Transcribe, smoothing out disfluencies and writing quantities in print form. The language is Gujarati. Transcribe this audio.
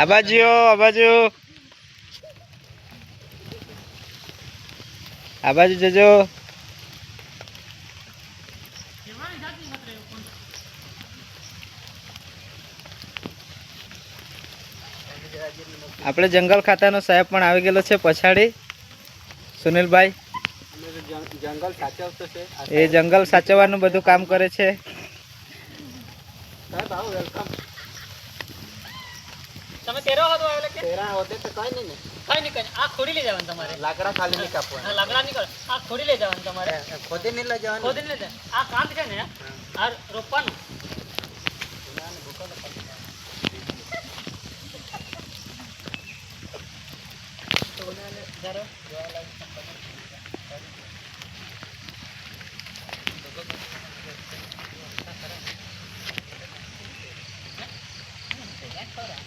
આ બાજુ આ બાજુ આ બાજુ જજો. આપણે જંગલ ખાતાનો સાહેબ પણ આવી ગયેલો છે પછાડી. સુનિલભાઈ જંગલ સાચવતો છે. એ જંગલ સાચવવાનું બધું કામ કરે છે. સાહેબ આવો વેલકમ. તમે તેરા હોતો આવેલા કે તેરા હોતે તો કઈ નહીં ને. કઈ નહીં કઈ આ ખોડી લઈ જવાનું તમારે. લાકડા ખાલી નહીં કાપવાના. હા લાકડા નહીં આ ખોડી લઈ જવાનું તમારે. ખોદી નહીં લઈ જવાનું. ખોદી લઈ જવાનું. આ કાંત છે ને આ રોપવાનું.